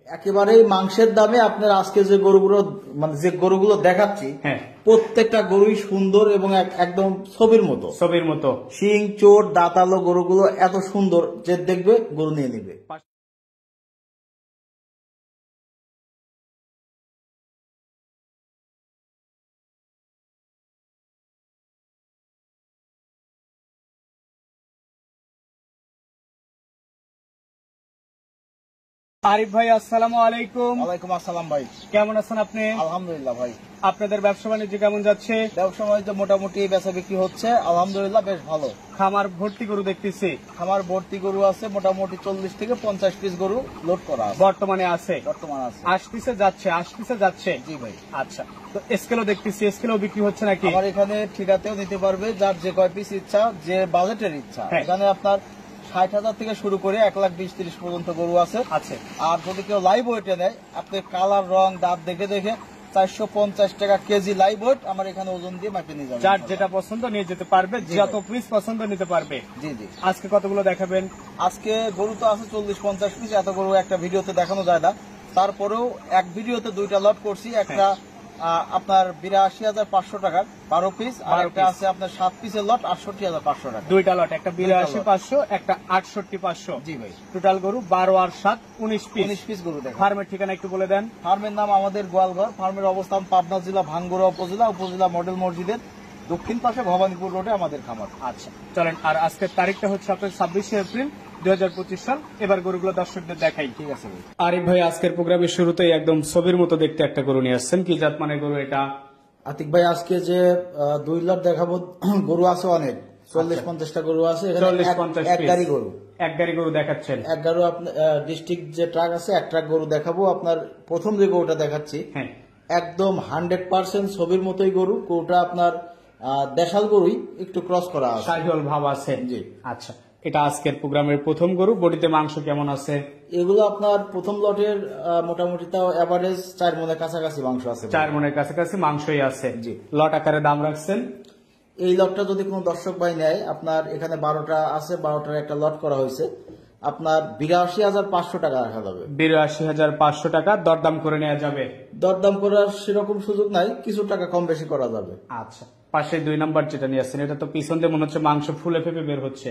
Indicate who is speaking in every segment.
Speaker 1: একেবারেই মাংসের দামে আপনার আজকে যে গরুগুলো মানে যে গরুগুলো দেখাচ্ছি,
Speaker 2: হ্যাঁ,
Speaker 1: প্রত্যেকটা গরুই সুন্দর এবং একদম ছবির মতো শিং চোট দাঁতালো গরুগুলো এত সুন্দর যে দেখবে গরু নিয়ে নিবে।
Speaker 2: আরিফ ভাই আসসালামু আলাইকুম।
Speaker 1: ওয়ালাইকুম আসসালাম ভাই,
Speaker 2: কেমন আছেন আপনি?
Speaker 1: আলহামদুলিল্লাহ ভাই।
Speaker 2: আপনাদের ব্যবসা বাণিজ্য কেমন যাচ্ছে?
Speaker 1: ব্যবসা বাণিজ্য মোটামুটি বেচা বিক্রি হচ্ছে, আলহামদুলিল্লাহ বেশ ভালো।
Speaker 2: খামার ভর্তি গরু দেখতেছি।
Speaker 1: খামার ভর্তি গরু আছে, মোটামুটি 40 থেকে 50 পিস গরু লোড করা আছে।
Speaker 2: বর্তমানে আছে।
Speaker 1: আসতেছে
Speaker 2: যাচ্ছে।
Speaker 1: জি ভাই।
Speaker 2: আচ্ছা, তো স্কেলও দেখতেছি, স্কেলও বিক্রি হচ্ছে নাকি?
Speaker 1: আমার এখানে ঠিকাতেও নিতে পারবে, যার যে কয় পিস ইচ্ছা, যে বাজেটের ইচ্ছা। এখানে আপনার 60,000 থেকে শুরু করে 1,20,30 পর্যন্ত গরু আছে। আর যদি কেউ লাইভ ওয়েটে নেয়, আপনি কালার রং দাঁত দেখে 450 টাকা কেজি লাইভ ওয়েট আমার এখানে ওজন দিয়ে মাপিয়ে নিয়ে যাবে।
Speaker 2: যার যেটা পছন্দ নিয়ে যেতে পারবে, যত পিস পছন্দ নিতে পারবে।
Speaker 1: জি জি।
Speaker 2: আজকে কতগুলো দেখাবেন?
Speaker 1: আজকে গরু তো আছে 40-50 পিস, এত গরু একটা ভিডিওতে দেখানো যায় না। তারপরেও এক ভিডিওতে 2টা লট করছি। একটা আপনার 82,500 টাকার 12 পিস, আর একটা আছে আপনার 7 পিসের লট 68,500 টাকা।
Speaker 2: 2টা লট, একটা 82,500, একটা 68,500।
Speaker 1: জি ভাই।
Speaker 2: টোটাল গরু 12 আর 7 19
Speaker 1: পিস গরু দেখেন।
Speaker 2: ফার্মের ঠিকানা একটু বলে দেন।
Speaker 1: ফার্মের নাম আমাদের গোয়ালঘর। ফার্মের অবস্থান পাবনা জেলা ভাঙ্গুড়া উপজেলা মডেল মসজিদের দক্ষিণ পাশে ভবানীপুর রোডে আমাদের খামার।
Speaker 2: আচ্ছা, চলেন। আর আজকের তারিখটা হচ্ছে আপনার 26শে এপ্রিল 2025 সাল। এবার গরুগুলো দর্শকদের দেখাই।
Speaker 1: ঠিক আছে ভাই।
Speaker 2: আরিফ ভাই, আজকের প্রোগ্রামের শুরুতেই একদম ছবির মতো দেখতে একটা গরু নিয়ে আসছেন। কি জাত মানে গরু এটা?
Speaker 1: আতিক ভাই, আজকে যে 2 লট দেখাবো, গরু আছে অনেক, 40-50টা গরু আছে।
Speaker 2: 40-50
Speaker 1: এক গাড়ি গরু,
Speaker 2: এক গাড়ি গরু দেখাচ্ছেন।
Speaker 1: এক গাড়ি আপনার ডিস্ট্রিক্ট যে ট্রাক আছে, এক ট্রাক গরু দেখাবো। আপনার প্রথম যে গরুটা দেখাচ্ছি,
Speaker 2: হ্যাঁ,
Speaker 1: একদম 100% ছবির মতোই গরু। গরুটা আপনার দেশাল গরুই, একটু ক্রস করা আছে,
Speaker 2: শাহিওয়াল ভাব আছে।
Speaker 1: জি।
Speaker 2: আচ্ছা, এটা আজকের প্রোগ্রামের প্রথম গরু। বডিতে মাংস কেমন আছে?
Speaker 1: এগুলো আপনার প্রথম লটের মোটামুটি তাও এভারেজ 4 মনের কাছাকাছি মাংস আছে।
Speaker 2: 4 মনের কাছাকাছি মাংসই আছে।
Speaker 1: জি।
Speaker 2: লট আকারে দাম রাখছেন?
Speaker 1: এই লটটা যদি কোনো দর্শক ভাই নেয়, আপনার এখানে 12টা আছে, 12টার একটা লট করা হয়েছে, আপনার 82,500 টাকা রাখা যাবে।
Speaker 2: 82,500 টাকা দরদাম করে নেওয়া যাবে?
Speaker 1: দরদাম করার সেরকম সুযোগ নাই, কিছু টাকা কম বেশি করা যাবে।
Speaker 2: আচ্ছা, পাশে 2 নাম্বার যেটা নিয়ে আসছেন, এটা তো পিছন দিয়ে মনে হচ্ছে মাংস ফুলে ফেপে বের হচ্ছে।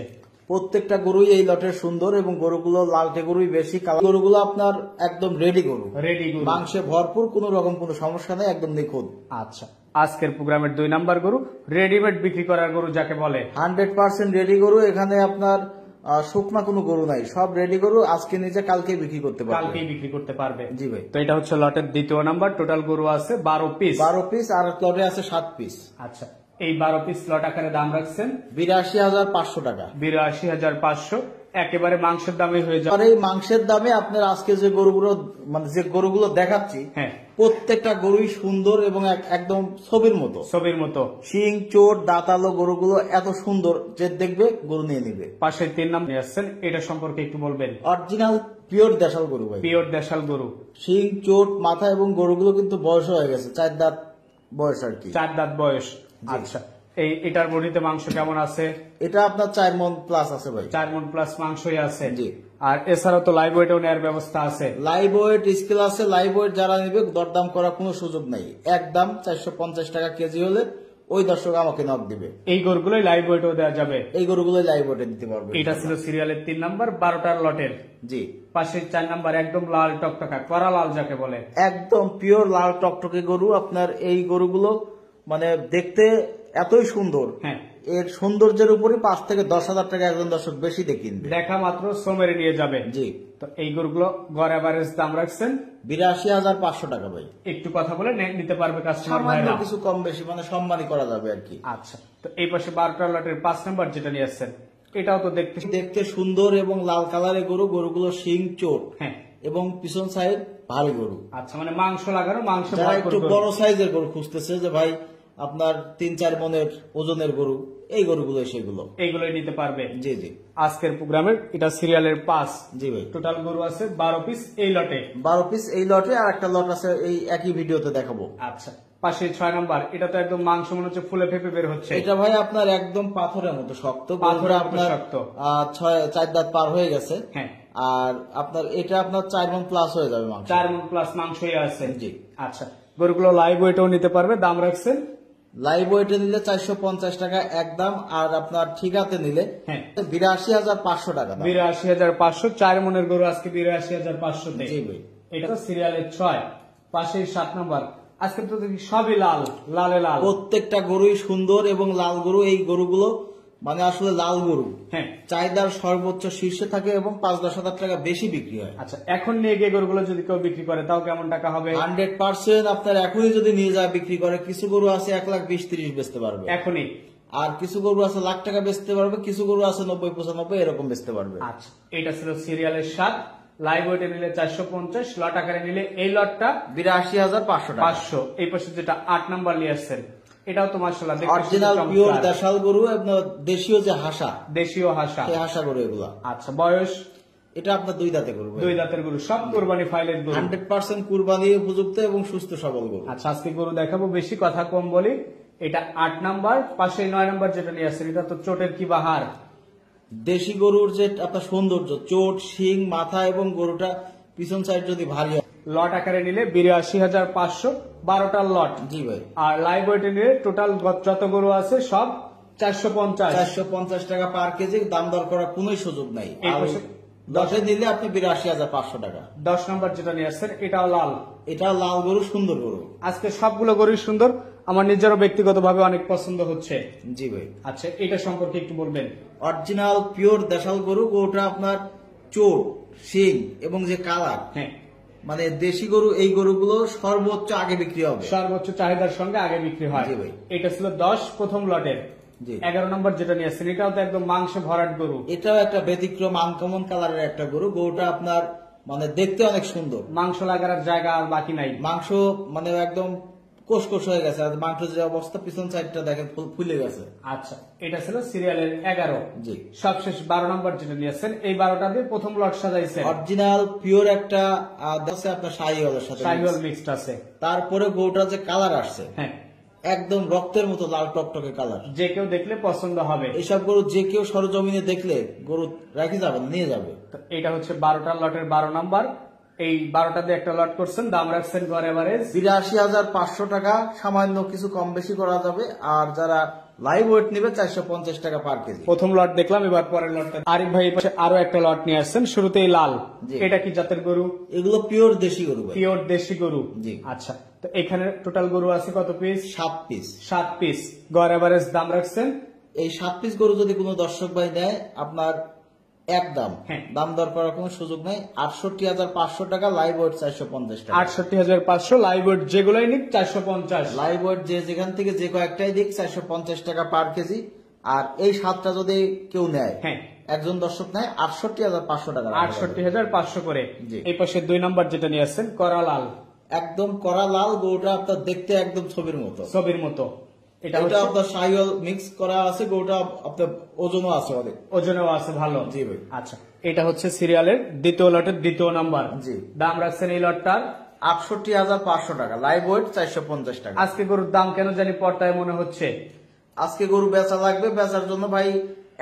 Speaker 1: প্রত্যেকটা গরুই এই লটের সুন্দর, এবং গরুগুলো লালটে গরুই বেশি। গরুগুলো আপনার একদম রেডি গরু, মাংসে ভরপুর, কোনো রকম কোনো সমস্যা নেই, একদম নিখুঁত।
Speaker 2: আচ্ছা, আজকের প্রোগ্রামের 2 নাম্বার গরু, রেডিমেড বিক্রি করার গরু যাকে বলে,
Speaker 1: 100% রেডি গরু। এখানে আপনার শুকনা কোনো গরু নাই, সব রেডি গরু। আজকে নিজে কালকেই বিক্রি করতে পারবে। জি ভাই।
Speaker 2: তো এটা হচ্ছে লটের 2য় নাম্বার। টোটাল গরু আছে 12 পিস।
Speaker 1: 12 পিস, আর লটে আছে 7 পিস।
Speaker 2: আচ্ছা, এই 12 পিস লট আকারে দাম রাখছেন
Speaker 1: 82,500 টাকা।
Speaker 2: 82,500 একেবারে মাংসের দামে হয়ে যাবে।
Speaker 1: আর এই মাংসের দামে আপনার আজকে যে গরুগুলো দেখাচ্ছি,
Speaker 2: হ্যাঁ,
Speaker 1: প্রত্যেকটা গরুই সুন্দর এবং একদম ছবির মতো শিং চোট দাঁতালো গরুগুলো এত সুন্দর যে দেখবে গরু নিয়ে নিবে।
Speaker 2: পাশে 3 নাম্বার নিয়ে আসছেন, এটা সম্পর্কে একটু বলবেন।
Speaker 1: অরিজিনাল পিওর দেশাল গরু ভাই,
Speaker 2: পিওর দেশাল গরু।
Speaker 1: শিং চোট মাথা, এবং গরুগুলো কিন্তু বয়স হয়ে গেছে, 4 দাঁত বয়স আর কি।
Speaker 2: 4 দাঁত বয়স। আচ্ছা, এটার বডিতে মাংস কেমন আছে?
Speaker 1: এটা আপনার 4 মণ প্লাস আছে ভাই।
Speaker 2: 4 মণ প্লাস মাংসই আছে।
Speaker 1: জি।
Speaker 2: আর এছাড়াও তো লাইভ ওয়েটও নেওয়ার ব্যবস্থা আছে।
Speaker 1: লাইভ ওয়েট স্কেল আছে। লাইভ ওয়েট যারা নেবে দরদাম করার কোনো সুযোগ নাই, একদম 450 টাকা কেজি হলে ওই দর্শক আমাকে নক দিবে।
Speaker 2: এই গরুগুলোই লাইভ ওয়েটও দেওয়া যাবে?
Speaker 1: এই গরুগুলোই লাইভ ওয়েটে দিতে পারবে।
Speaker 2: এটা ছিল সিরিয়ালের 3 নাম্বার 12টার লটের।
Speaker 1: জি।
Speaker 2: পাশে 4 নাম্বার একদম লাল টকটকা, কড়া লাল যাকে বলে,
Speaker 1: একদম পিওর লাল টকটকে গরু। আপনার এই গরুগুলো মানে দেখতে এতই সুন্দর,
Speaker 2: হ্যাঁ,
Speaker 1: এর সৌন্দর্যের উপরে 5 থেকে 10,000 টাকা একজন দর্শক বেশি দিয়ে কিনবে,
Speaker 2: দেখা মাত্র সোমেরে নিয়ে যাবে। জি। তো এই গরুগুলো গড় এভারেজ দাম রাখছেন
Speaker 1: 82,500 টাকা ভাই।
Speaker 2: একটু কথা বলে নিতে পারবে কাস্টমার
Speaker 1: ভাইরা, কিছু কম বেশি মানে সম্মানই করা যাবে আর কি।
Speaker 2: আচ্ছা, তো এই পাশে 12টার লটের 5 নাম্বার যেটা নিয়ে আসছেন, এটাও তো
Speaker 1: দেখতে সুন্দর এবং লাল কালারের গরু। গরুগুলো শিং চোট, হ্যাঁ, এবং পিছন সাইড ভারী গরু।
Speaker 2: আচ্ছা, মানে মাংস লাগানো, মাংস
Speaker 1: যারা একটু বড় সাইজের গরু খুঁজতেছে, যে ভাই আপনার 3-4 মনের ওজনের গরু, এই গরুগুলো এইগুলোই
Speaker 2: নিতে পারবে।
Speaker 1: জি জি।
Speaker 2: আজকের প্রোগ্রামের এটা সিরিয়ালের 5।
Speaker 1: জি ভাই।
Speaker 2: টোটাল গরু আছে 12 পিস এই লটে।
Speaker 1: 12 পিস এই লটে, আর একটা লট আছে এই একই ভিডিওতে দেখাবো।
Speaker 2: আচ্ছা, পাশে 6 নাম্বার, এটা তো একদম মাংস মনে হচ্ছে ফুলে ফেপে বের হচ্ছে।
Speaker 1: এটা ভাই আপনার একদম পাথরের মতো শক্ত,
Speaker 2: পাথরের আপনার শক্ত।
Speaker 1: 4 দাঁত পার হয়ে গেছে।
Speaker 2: হ্যাঁ,
Speaker 1: আর আপনার এটা আপনার 4 মণ প্লাস হয়ে যাবে মাংস।
Speaker 2: 4 মণ প্লাস মাংসই আছে।
Speaker 1: জি।
Speaker 2: আচ্ছা, গরুগুলো লাইভ ওয়েটও নিতে পারবে, দাম রাখছেন
Speaker 1: লাইভ ওয়েটে নিলে 450 টাকা একদম, আর আপনার ঠিকাতে নিলে
Speaker 2: হ্যাঁ
Speaker 1: 82,500 টাকা দাম।
Speaker 2: 82,500। 4 মণের গরু আজকে 82,500 তে।
Speaker 1: জি ভাই।
Speaker 2: এটা তো সিরিয়ালের 6, পাশে 7 নাম্বার। আজকে তো দেখি সবই লাল, লালে লাল।
Speaker 1: প্রত্যেকটা গরুই সুন্দর এবং লাল গরু। এই গরুগুলো মানে আসলে লাল গরু
Speaker 2: হ্যাঁ
Speaker 1: চাহিদার সর্বোচ্চ শীর্ষে থাকে এবং 5-10 হাজার টাকা বেশি বিক্রি হয়।
Speaker 2: আচ্ছা, এখন নিয়ে গিয়ে গরুগুলো যদি কেউ বিক্রি করে তাও কেমন টাকা হবে?
Speaker 1: 100% আপনার এখনই যদি নিয়ে যায় বিক্রি করে, কিছু গরু আছে 1,20,30 বেচতে পারবে
Speaker 2: এখনই।
Speaker 1: আর কিছু গরু আছে লাখ টাকা বেচতে পারবে, কিছু গরু আছে 90-95 এরকম বেচতে পারবে।
Speaker 2: আচ্ছা, এটা ছিল সিরিয়ালের 7। লাইভ ওয়েটে নিলে 450, লট আকারে নিলে এই লটটা
Speaker 1: 82,500 টাকা।
Speaker 2: 500। এই পাশে যেটা 8 নাম্বার নিয়ে আসছেন এটাও তো মাশাআল্লাহ দেখতে
Speaker 1: অরিজিনাল
Speaker 2: সুন্দর,
Speaker 1: পিওর
Speaker 2: চমৎকার।
Speaker 1: দেশাল গরু, আপনার দেশীয় যে হাসা,
Speaker 2: দেশীয় হাসা।
Speaker 1: সেই হাসা গরু এগুলা।
Speaker 2: আচ্ছা, বয়স
Speaker 1: এটা আপনার 2 দাঁতে গরু,
Speaker 2: 2 দাঁতের গরু, সব কোরবানি ফাইলের গরু।
Speaker 1: 100% কুরবানি উপযুক্ত এবং সুস্থ সবল গরু।
Speaker 2: আচ্ছা, আজকে গরু দেখাবো, বেশি কথা কম বলি। এটা 8 নাম্বার, পাশে 9 নাম্বার যেটা নিয়ে আসছেন এটা তো চোটের কি বাহার।
Speaker 1: দেশি গরুর যে আপনার সৌন্দর্য, চোট, শিং, মাথা এবং গরুটা পিছন সাইড যদি ভারী হয়।
Speaker 2: লট আকারে নিলে 82,500, 12টার লট।
Speaker 1: জি ভাই।
Speaker 2: আর লাইভ ওয়েটে নিলে টোটাল যত গরু আছে সব 450।
Speaker 1: 450 টাকা পার কেজি, দাম দর করার কোনো সুযোগ নাই।
Speaker 2: এই
Speaker 1: আর
Speaker 2: পাশে-
Speaker 1: দশে নিলে আপনি 82,500 টাকা।
Speaker 2: 10 নাম্বার যেটা নিয়ে আসছেন এটাও লাল।
Speaker 1: এটা লাল গরু, সুন্দর গরু।
Speaker 2: আজকে সবগুলো গরুই সুন্দর, আমার নিজেরও ব্যক্তিগতভাবে অনেক পছন্দ হচ্ছে।
Speaker 1: জি ভাই।
Speaker 2: আচ্ছা, এটা সম্পর্কে একটু বলবেন।
Speaker 1: অরিজিনাল পিওর দেশাল গরু। গরুটা আপনার চোট, শিং এবং যে কালার,
Speaker 2: হ্যাঁ,
Speaker 1: মানে দেশি গরু, এই গরুগুলো সর্বোচ্চ আগে বিক্রি হবে।
Speaker 2: সর্বোচ্চ চাহিদার সঙ্গে আগে বিক্রি হয়।
Speaker 1: জি ভাই।
Speaker 2: এটা ছিল 10 প্রথম লটের।
Speaker 1: জি।
Speaker 2: 11 নম্বর যেটা নিয়ে আসছেন এটাও তো একদম মাংসে ভরাট গরু।
Speaker 1: এটাও একটা ব্যতিক্রম আনকমন কালারের একটা গরু। গরুটা আপনার মানে দেখতে অনেক সুন্দর।
Speaker 2: মাংস লাগার আর জায়গা আর বাকি নাই।
Speaker 1: মাংস মানে একদম কোষ হয়ে গেছে, আর মাংসের যে অবস্থা পিছন সাইডটা দেখেন ফুলে গেছে।
Speaker 2: আচ্ছা, এটা ছিল সিরিয়ালের 11।
Speaker 1: জি।
Speaker 2: সবশেষ 12 নম্বর যেটা নিয়ে আসছেন এই 12টা দিয়ে প্রথম লট সাজাইছেন।
Speaker 1: অরিজিনাল পিওর একটা আছে আপনার শাহিওয়ালের সাথে
Speaker 2: শাহিওয়াল
Speaker 1: mix।
Speaker 2: মিক্সড আছে।
Speaker 1: তারপরে গরুটা যে কালার আসছে
Speaker 2: হ্যাঁ,
Speaker 1: একদম রক্তের মতো লাল টকটকে কালার।
Speaker 2: যে কেউ দেখলে পছন্দ হবে।
Speaker 1: এইসব গরু যে কেউ সরজমিনে দেখলে গরু রাখি যাবে, নিয়ে যাবে।
Speaker 2: তো এটা হচ্ছে 12টা লটের 12 নাম্বার। এই 12টা দিয়ে একটা লট করছেন, দাম রাখছেন গড় এভারেজ
Speaker 1: 82,500 টাকা। সামান্য কিছু কম বেশি করা যাবে। আর যারা লাইভ ওয়েট নিবে 450 টাকা পার কেজি।
Speaker 2: প্রথম লট দেখলাম, এবার পরের লটটা। আরিফ ভাই পাশে আরো একটা লট নিয়ে আসছেন, শুরুতেই লাল।
Speaker 1: জি।
Speaker 2: এটা কি জাতের গরু?
Speaker 1: এগুলো পিওর দেশি গরু ভাই।
Speaker 2: পিওর দেশি গরু।
Speaker 1: জি।
Speaker 2: আচ্ছা, তো এখানে টোটাল গরু আছে কত পিস?
Speaker 1: 7 পিস।
Speaker 2: 7 পিস। গড় এভারেজ দাম রাখছেন
Speaker 1: এই 7 পিস গরু যদি কোনো দর্শক ভাই নেয়, আপনার একদম
Speaker 2: হ্যাঁ।
Speaker 1: দাম দর করার কোনো সুযোগ নেই। 68,500 টাকা, লাইভ ওয়েট 450 টাকা।
Speaker 2: 68,500, লাইভ ওয়েট যেগুলোই নিক 450।
Speaker 1: লাইভ ওয়েট যে যেখান থেকে যে কয়েকটাই দিক 450 টাকা পার কেজি। আর এই 7টা যদি কেউ নেয়,
Speaker 2: হ্যাঁ,
Speaker 1: একজন দর্শক নেয়, 68,500 টাকা রাখা যাবে।
Speaker 2: 68,500 করে।
Speaker 1: জি।
Speaker 2: এই পাশে 2 নাম্বার যেটা নিয়ে আসছেন করা লাল,
Speaker 1: একদম কড়া লাল। গরুটা আপনার দেখতে একদম ছবির মতো।
Speaker 2: ছবির মতো। এটা
Speaker 1: এটা
Speaker 2: হচ্ছে
Speaker 1: আপনার শাহিওয়াল মিক্স করা আছে। গরুটা আপনার ওজনও আছে অনেক।
Speaker 2: ওজনেও আছে ভালো।
Speaker 1: জি ভাই।
Speaker 2: আচ্ছা, এটা হচ্ছে সিরিয়ালের দ্বিতীয় লটের দ্বিতীয় নাম্বার।
Speaker 1: জি।
Speaker 2: দাম রাখছেন এই লটটার
Speaker 1: 68,500 টাকা, লাইভ ওয়েট 450 টাকা।
Speaker 2: আজকে গরুর দাম কেন জানি পর্দায় মনে হচ্ছে
Speaker 1: আজকে গরু বেচা লাগবে, বেচার জন্য ভাই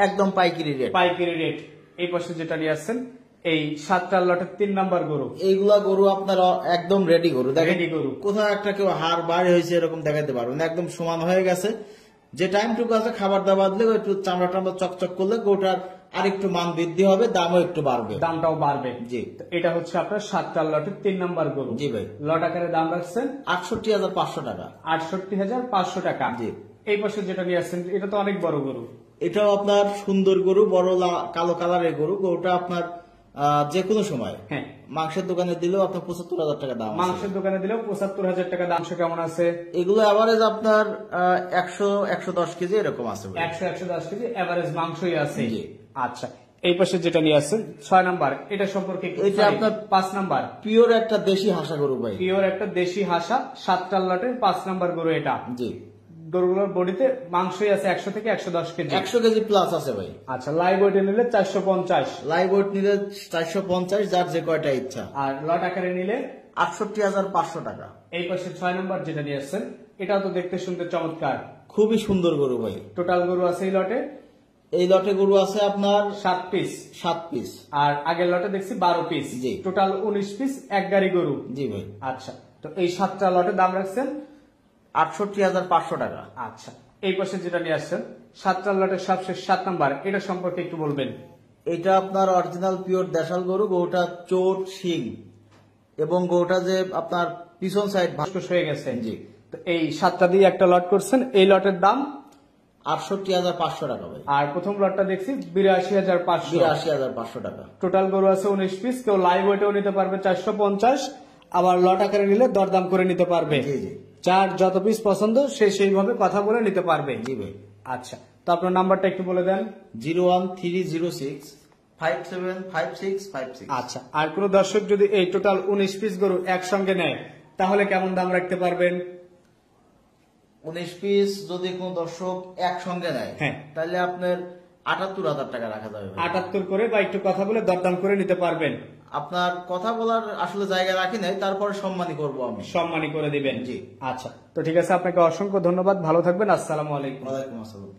Speaker 1: একদম পাইকারি রেট।
Speaker 2: পাইকারি রেট। এই পাশে যেটা নিয়ে আসছেন এই 7টা লটের 3 নাম্বার গরু।
Speaker 1: এইগুলা গরু আপনার একদম রেডি গরু। দেখেন
Speaker 2: রেডি গরু।
Speaker 1: কোথাও একটা কেউ হাড় বাড়ি হয়েছে এরকম দেখাতে পারবেন না, একদম সমান হয়ে গেছে। যে টাইমটুকু আছে খাবার দাবার দিলে একটু চামড়া টামড়া চকচক করলে গরুটার আরেকটু মান বৃদ্ধি হবে, দামও একটু বাড়বে।
Speaker 2: দামটাও বাড়বে।
Speaker 1: জি।
Speaker 2: তো এটা হচ্ছে আপনার 7টা লটের 3 নাম্বার গরু।
Speaker 1: জি ভাই।
Speaker 2: লট আকারে দাম রাখছেন
Speaker 1: 68,500 টাকা।
Speaker 2: 68,500 টাকা।
Speaker 1: জি।
Speaker 2: এই পাশে যেটা নিয়ে আসছেন এটা তো অনেক বড় গরু।
Speaker 1: এটাও আপনার সুন্দর গরু, বড় কালো কালারের গরু। গরুটা আপনার যে কোনো সময়
Speaker 2: হ্যাঁ,
Speaker 1: মাংসের দোকানে দিলেও আপনার 75,000 টাকা দাম আছে।
Speaker 2: মাংসের দোকানে দিলেও 75,000 টাকা। দাম কেমন আছে?
Speaker 1: এগুলো এভারেজ আপনার 100-110 কেজি এরকম আছে ভাই।
Speaker 2: 100-110 কেজি এভারেজ মাংসই আছে।
Speaker 1: জি।
Speaker 2: আচ্ছা, এই পাশে যেটা নিয়ে আসছেন 6 নাম্বার, এটা সম্পর্কে
Speaker 1: এটা আপনার
Speaker 2: 5 নাম্বার।
Speaker 1: পিওর একটা দেশি হাসা গরু ভাই।
Speaker 2: পিওর একটা দেশি হাসা, 7টা লটের 5 নাম্বার গরু এটা।
Speaker 1: জি।
Speaker 2: গরুগুলোর বডিতে মাংসই আছে 100 থেকে 110 কেজি।
Speaker 1: 100 কেজি প্লাস আছে ভাই।
Speaker 2: আচ্ছা, লাইভ ওয়েটে নিলে 450,
Speaker 1: লাইভ ওয়েট নিলে 450, যার যে কয়টা ইচ্ছা।
Speaker 2: আর লট আকারে নিলে
Speaker 1: 68,500 টাকা।
Speaker 2: এই পাশে 6 নাম্বার যেটা নিয়ে আসছেন এটাও তো দেখতে শুনতে চমৎকার।
Speaker 1: খুবই সুন্দর গরু ভাই।
Speaker 2: টোটাল গরু আছে এই লটে
Speaker 1: এই লটে গরু আছে আপনার
Speaker 2: 7 পিস,
Speaker 1: 7 পিস।
Speaker 2: আর আগের লটে দেখছি 12 পিস,
Speaker 1: জি।
Speaker 2: টোটাল 19 পিস, এক গাড়ি গরু।
Speaker 1: জি ভাই।
Speaker 2: আচ্ছা, তো এই 7টা লটের দাম রাখছেন
Speaker 1: 68,500 টাকা।
Speaker 2: আচ্ছা, এই পাশে যেটা নিয়ে আসছেন 7টা লটের সবশেষ 7 নাম্বার, এটা সম্পর্কে একটু বলবেন।
Speaker 1: এটা আপনার অরিজিনাল পিওর দেশাল গরু, গরুটা চোট শিং এবং গরুটা যে আপনার পিছন সাইড
Speaker 2: ভাস্কর হয়ে গেছে।
Speaker 1: জি।
Speaker 2: তো এই 7টা দিয়ে একটা লট করছেন, এই লটের দাম
Speaker 1: 68,500 টাকা ভাই।
Speaker 2: আর প্রথম লটটা দেখছি 82,500।
Speaker 1: 82,500 টাকা।
Speaker 2: টোটাল গরু আছে 19 পিস, কেউ লাইভ ওয়েটেও নিতে পারবে 450, আবার লট আকারে নিলে দরদাম করে নিতে পারবে।
Speaker 1: জি জি।
Speaker 2: যার যত পিস পছন্দ সে সেইভাবে কথা বলে নিতে পারবে।
Speaker 1: জি ভাই।
Speaker 2: আচ্ছা, তো আপনার নাম্বারটা একটু বলে দেন।
Speaker 1: 01306575656।
Speaker 2: আচ্ছা, আর কোন দর্শক যদি এই টোটাল 19 পিস গরু একসঙ্গে নেয় তাহলে কেমন দাম রাখতে পারবেন?
Speaker 1: 19 পিস যদি কোন দর্শক একসঙ্গে নেয়,
Speaker 2: হ্যাঁ।
Speaker 1: তাহলে আপনার 78,000 টাকা রাখা যাবে ভাই।
Speaker 2: 78 করে বা একটু কথা বলে দরদাম করে নিতে পারবেন।
Speaker 1: আপনার কথা বলার আসলে জায়গা রাখি নাই, তারপরে সম্মানই করব আমি।
Speaker 2: সম্মানী করে দিবেন।
Speaker 1: জি।
Speaker 2: আচ্ছা, তো ঠিক আছে, আপনাকে অসংখ্য ধন্যবাদ, ভালো থাকবেন, আসসালামু আলাইকুম।
Speaker 1: ওয়ালাইকুম আসসালাম।